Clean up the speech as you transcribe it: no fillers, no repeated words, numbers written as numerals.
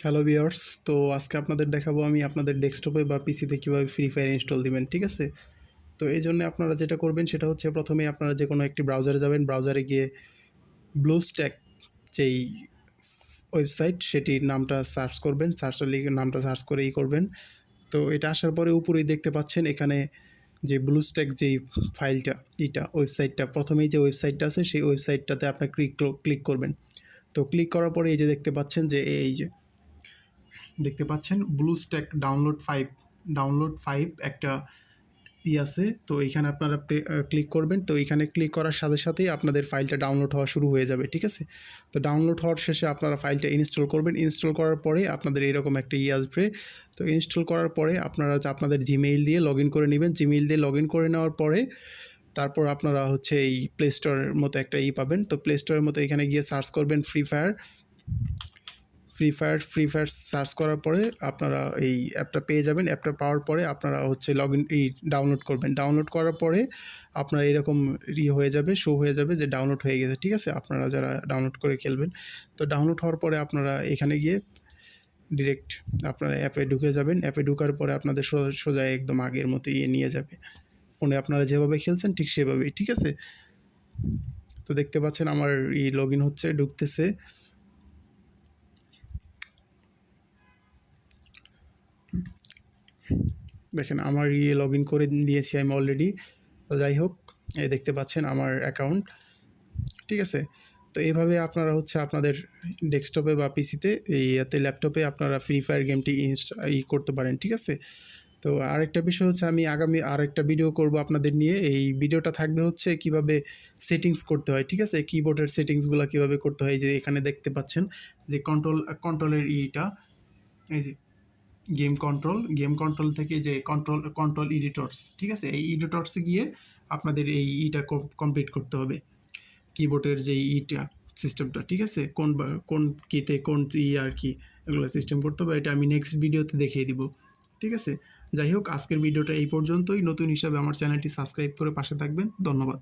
Hello viewers, তো আজকে আপনাদের দেখাবো আমি আপনাদের ডেস্কটপে বা পিসিতে কীভাবে ফ্রি ফায়ার ইনস্টল দিবেন, ঠিক আছে? তো এই জন্য আপনারা যেটা করবেন সেটা হচ্ছে প্রথমে আপনারা যে কোনো একটি ব্রাউজারে যাবেন, ব্রাউজারে গিয়ে ব্লুস্ট্যাক যেই ওয়েবসাইট সেটির নামটা সার্চ করবেন, নামটা সার্চ করে করবেন। তো এটা আসার পরে উপরেই দেখতে পাচ্ছেন এখানে যে ব্লুস্ট্যাক যেই ফাইলটা ওয়েবসাইটটা প্রথমেই যে ওয়েবসাইটটা আছে সেই ওয়েবসাইটটাতে আপনার ক্লিক করবেন। তো ক্লিক করার পরে এই যে দেখতে পাচ্ছেন যে দেখতে পাচ্ছেন ব্লুস্ট্যাক ডাউনলোড ফাইভ একটা আছে। তো এইখানে আপনারা ক্লিক করবেন। তো এইখানে ক্লিক করার সাথে সাথেই আপনাদের ফাইলটা ডাউনলোড হওয়া শুরু হয়ে যাবে, ঠিক আছে? তো ডাউনলোড হওয়ার শেষে আপনারা ফাইলটা ইনস্টল করবেন। ইনস্টল করার পরে আপনাদের এরকম একটা আসবে। তো ইনস্টল করার পরে আপনারা আপনাদের জিমেইল দিয়ে লগ ইন করে নেবেন। জিমেইল দিয়ে লগ ইন করে নেওয়ার পরে তারপর আপনারা হচ্ছে এই প্লে স্টোরের মতো একটা পাবেন। তো প্লে স্টোরের মতো এখানে গিয়ে সার্চ করবেন ফ্রি ফায়ার সার্চ করার পরে আপনারা এই অ্যাপটা পেয়ে যাবেন। অ্যাপটা পাওয়ার পরে আপনারা হচ্ছে ডাউনলোড করবেন। ডাউনলোড করার পরে আপনার এরকম হয়ে যাবে, শো হয়ে যাবে যে ডাউনলোড হয়ে গেছে, ঠিক আছে? আপনারা যারা ডাউনলোড করে খেলবেন, তো ডাউনলোড হওয়ার পরে আপনারা এখানে গিয়ে ডিরেক্ট আপনারা অ্যাপে ঢুকে যাবেন। অ্যাপে ঢোকার পরে আপনাদের সোজা একদম আগের মতো নিয়ে যাবে। ফোনে আপনারা যেভাবে খেলছেন ঠিক সেভাবেই, ঠিক আছে? তো দেখতে পাচ্ছেন আমার লগ ইন হচ্ছে, ঢুকতেছে। দেখেন আমার লগ ইন করে দিয়েছি আমি অলরেডি। তো যাই হোক, এই দেখতে পাচ্ছেন আমার অ্যাকাউন্ট, ঠিক আছে? তো এইভাবে আপনারা হচ্ছে আপনাদের ডেস্কটপে বা পিসিতে ল্যাপটপে আপনারা ফ্রি ফায়ার গেমটি করতে পারেন, ঠিক আছে? তো আরেকটা বিষয় হচ্ছে আমি আগামী আরেকটা ভিডিও করব আপনাদের নিয়ে। এই ভিডিওটা থাকবে হচ্ছে কিভাবে সেটিংস করতে হয়, ঠিক আছে? কিবোর্ডের সেটিংসগুলো কিভাবে করতে হয়, যে এখানে দেখতে পাচ্ছেন যে কন্ট্রোলের এই যে গেম কন্ট্রোল থেকে যে কন্ট্রোল এডিটরস, ঠিক আছে? এই এডিটরসে গিয়ে আপনাদের এই কমপ্লিট করতে হবে, কিবোর্ডের যে সিস্টেমটা, ঠিক আছে? কোন কিতে কোন আর কি এগুলো সিস্টেম করতে হবে, এটা আমি নেক্সট ভিডিওতে দেখিয়ে দিব, ঠিক আছে? যাই হোক, আজকের ভিডিওটা এই পর্যন্তই। নতুন হিসাবে আমার চ্যানেলটি সাবস্ক্রাইব করে পাশে থাকবেন। ধন্যবাদ।